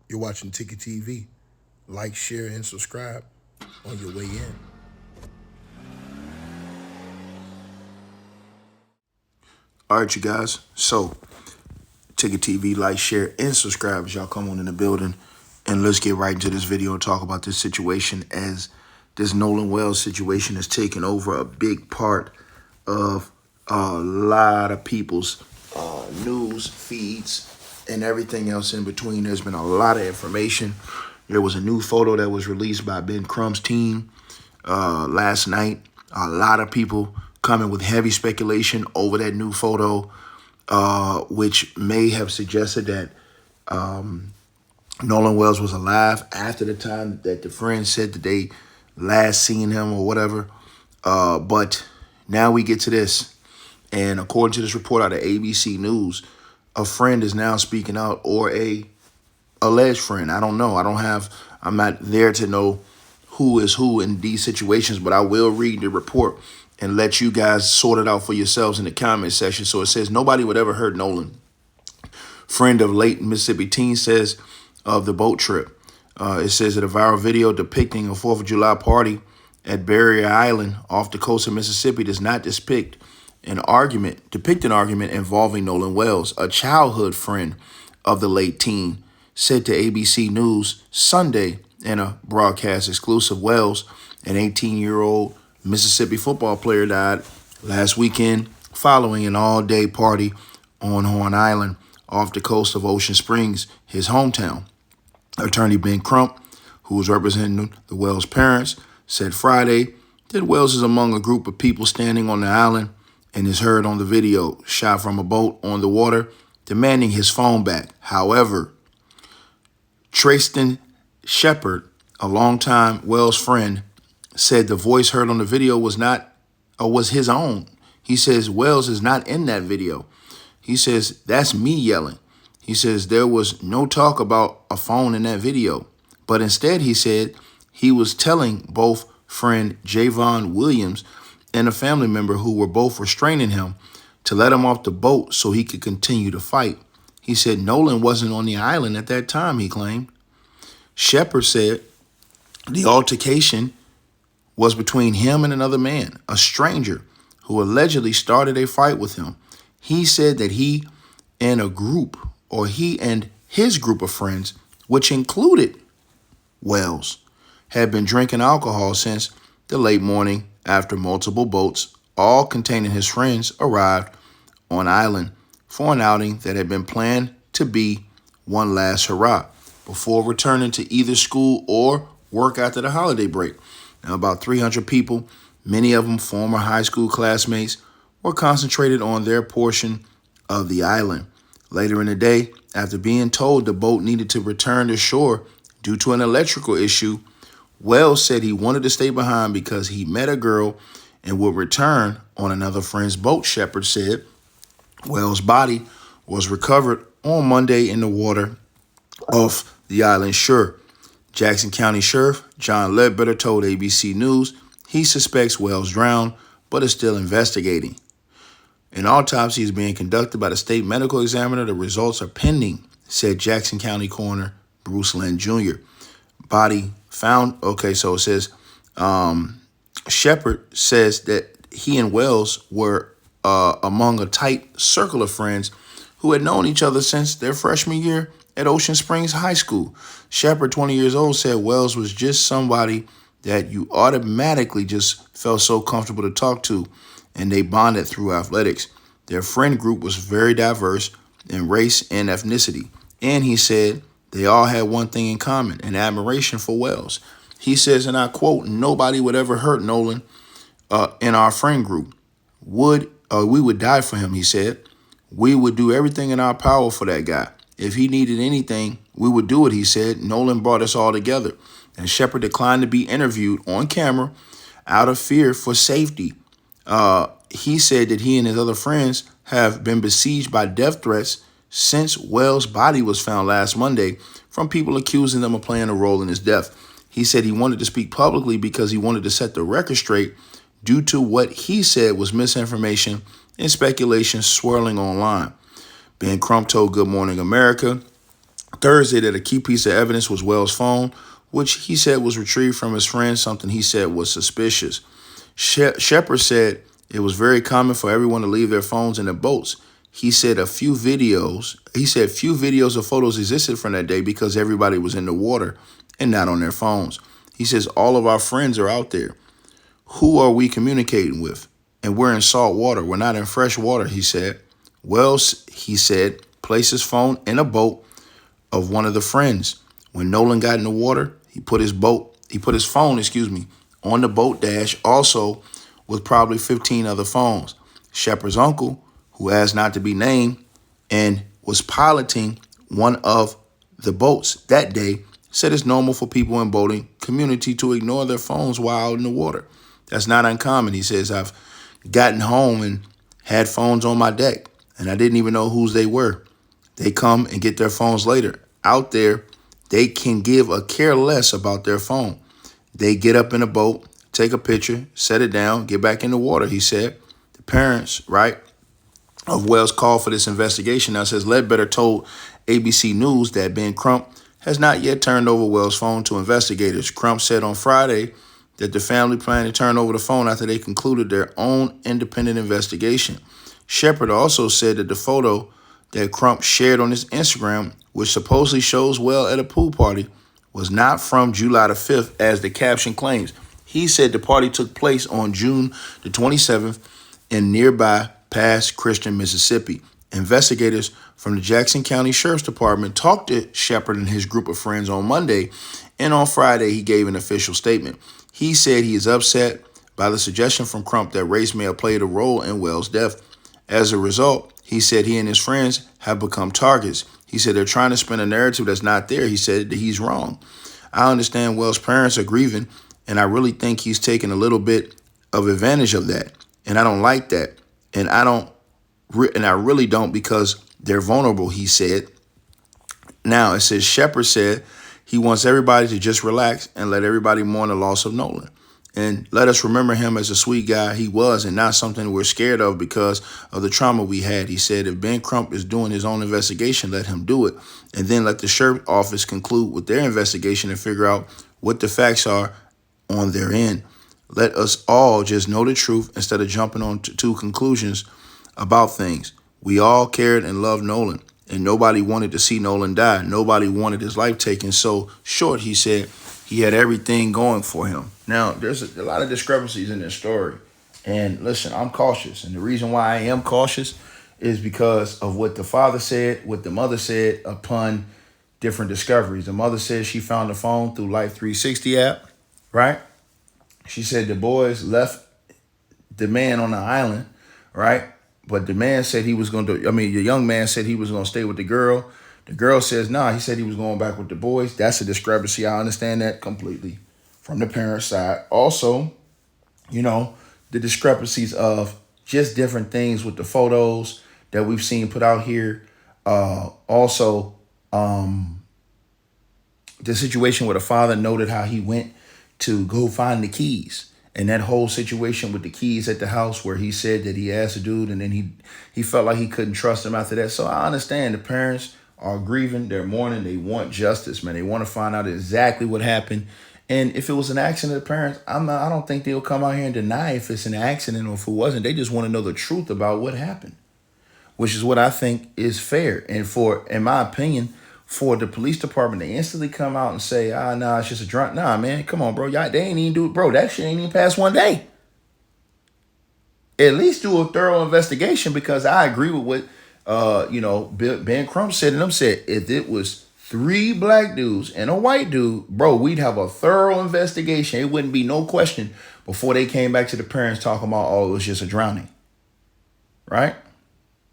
You're watching Ticket TV. Like, share, and subscribe on your way in. All right, you guys. So, Ticket TV, like, share, and subscribe as y'all come on in the building. And let's get right into this video and talk about this situation as this Nolan Wells situation has taken over a big part of a lot of people's news feeds and everything else in between. There's been a lot of information. There was a new photo that was released by Ben Crumb's team last night. A lot of people coming with heavy speculation over that new photo, which may have suggested that Nolan Wells was alive after the time that the friends said that they last seen him or whatever. But now we get to this. And according to this report out of ABC News, a friend is now speaking out, or a alleged friend. I don't know. I'm not there to know who is who in these situations, but I will read the report and let you guys sort it out for yourselves in the comment section. So it says, nobody would ever hurt Nolan. Friend of late Mississippi teen says of the boat trip. It says that a viral video depicting a 4th of July party at Barrier Island off the coast of Mississippi does not depict an argument involving Nolan Wells, a childhood friend of the late teen, said to ABC News Sunday in a broadcast exclusive. Wells, an 18-year-old Mississippi football player, died last weekend following an all-day party on Horn Island off the coast of Ocean Springs, his hometown. Attorney Ben Crump, who was representing the Wells parents, said Friday that Wells is among a group of people standing on the island and is heard on the video shot from a boat on the water, demanding his phone back. However, Tristan Shepard, a longtime Wells friend, said the voice heard on the video was his own. He says Wells is not in that video. He says, that's me yelling. He says there was no talk about a phone in that video, but instead he said he was telling both friend Javon Williams and a family member who were both restraining him to let him off the boat so he could continue to fight. He said Nolan wasn't on the island at that time, he claimed. Shepard said the altercation was between him and another man, a stranger, who allegedly started a fight with him. He said that he and his group of friends, which included Wells, had been drinking alcohol since the late morning after multiple boats, all containing his friends, arrived on island for an outing that had been planned to be one last hurrah before returning to either school or work after the holiday break. Now, about 300 people, many of them former high school classmates, were concentrated on their portion of the island. Later in the day, after being told the boat needed to return to shore due to an electrical issue, Wells said he wanted to stay behind because he met a girl and would return on another friend's boat, Shepard said. Wells' body was recovered on Monday in the water off the island shore. Jackson County Sheriff John Ledbetter told ABC News he suspects Wells drowned but is still investigating. An autopsy is being conducted by the state medical examiner. The results are pending, said Jackson County Coroner Bruce Lynn Jr. Body found. Okay, so it says Shepard says that he and Wells were among a tight circle of friends who had known each other since their freshman year at Ocean Springs High School. Shepard, 20 years old, said Wells was just somebody that you automatically just felt so comfortable to talk to, and they bonded through athletics. Their friend group was very diverse in race and ethnicity. And he said they all had one thing in common, an admiration for Wells. He says, and I quote, nobody would ever hurt Nolan in our friend group. We would die for him, he said. We would do everything in our power for that guy. If he needed anything, we would do it, he said. Nolan brought us all together. And Shepard declined to be interviewed on camera out of fear for safety. He said that he and his other friends have been besieged by death threats since Wells' body was found last Monday from people accusing them of playing a role in his death. He said he wanted to speak publicly because he wanted to set the record straight due to what he said was misinformation and speculation swirling online. Ben Crump told Good Morning America Thursday that a key piece of evidence was Wells' phone, which he said was retrieved from his friend, something he said was suspicious. Shepard said it was very common for everyone to leave their phones in the boats. He said few videos or photos existed from that day because everybody was in the water and not on their phones. He says all of our friends are out there. Who are we communicating with? And we're in salt water. We're not in fresh water, he said. Wells, he said, placed his phone in a boat of one of the friends. When Nolan got in the water, he put his phone, on the boat dash, also with probably 15 other phones. Shepard's uncle, who asked not to be named and was piloting one of the boats that day, said it's normal for people in boating community to ignore their phones while out in the water. That's not uncommon. He says, I've gotten home and had phones on my deck, and I didn't even know whose they were. They come and get their phones later. Out there, they can give a care less about their phone. They get up in a boat, take a picture, set it down, get back in the water, he said. The parents, right, of Wells called for this investigation. Now, says Ledbetter told ABC News that Ben Crump has not yet turned over Wells' phone to investigators. Crump said on Friday that the family planned to turn over the phone after they concluded their own independent investigation. Shepard also said that the photo that Crump shared on his Instagram, which supposedly shows Wells at a pool party, was not from July the 5th, as the caption claims. He said the party took place on June the 27th in nearby Pass Christian, Mississippi. Investigators from the Jackson County Sheriff's Department talked to Shepard and his group of friends on Monday, and on Friday he gave an official statement. He said he is upset by the suggestion from Crump that race may have played a role in Wells' death. As a result, he said he and his friends have become targets. He said they're trying to spin a narrative that's not there. He said that he's wrong. I understand Wells' parents are grieving, and I really think he's taking a little bit of advantage of that. And I don't like that. And I really don't, because they're vulnerable, he said. Now, it says Shepard said he wants everybody to just relax and let everybody mourn the loss of Nolan. And let us remember him as a sweet guy he was, and not something we're scared of because of the trauma we had. He said if Ben Crump is doing his own investigation, let him do it. And then let the sheriff's office conclude with their investigation and figure out what the facts are on their end. Let us all just know the truth instead of jumping on to conclusions about things. We all cared and loved Nolan, and nobody wanted to see Nolan die. Nobody wanted his life taken so short, he said. He had everything going for him. Now, there's a lot of discrepancies in this story. And listen, I'm cautious. And the reason why I am cautious is because of what the father said, what the mother said upon different discoveries. The mother said she found the phone through Life 360 app, right? She said the boys left the man on the island, right? But the man said he was going to, the young man said he was going to stay with the girl. The girl says, nah, he said he was going back with the boys. That's a discrepancy. I understand that completely from the parents' side. Also, the discrepancies of just different things with the photos that we've seen put out here. Also, the situation where the father noted how he went to go find the keys. And that whole situation with the keys at the house where he said that he asked a dude and then he felt like he couldn't trust him after that. So I understand the parents are grieving, they're mourning, they want justice, man. They want to find out exactly what happened. And if it was an accident, the parents, I don't think they'll come out here and deny if it's an accident or if it wasn't. They just want to know the truth about what happened, which is what I think is fair. And in my opinion, for the police department to instantly come out and say, nah, it's just a drunk. Nah, man, come on, bro. Y'all, they ain't even do it. Bro, that shit ain't even past one day. At least do a thorough investigation, because I agree with what, Ben Crump said. And them said, if it was 3 black dudes and a white dude, bro, we'd have a thorough investigation. It wouldn't be no question before they came back to the parents talking about, it was just a drowning. Right?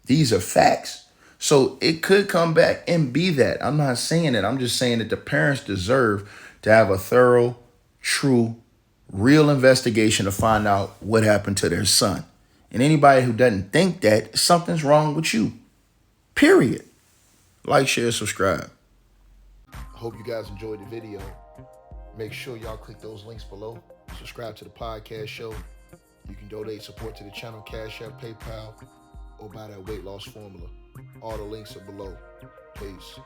These are facts. So it could come back and be that. I'm not saying that. I'm just saying that the parents deserve to have a thorough, true, real investigation to find out what happened to their son. And anybody who doesn't think that, something's wrong with you. Period. Like, share, subscribe. Hope you guys enjoyed the video. Make sure y'all click those links below. Subscribe to the podcast show. You can donate support to the channel, Cash App, PayPal, or buy that weight loss formula. All the links are below. Peace.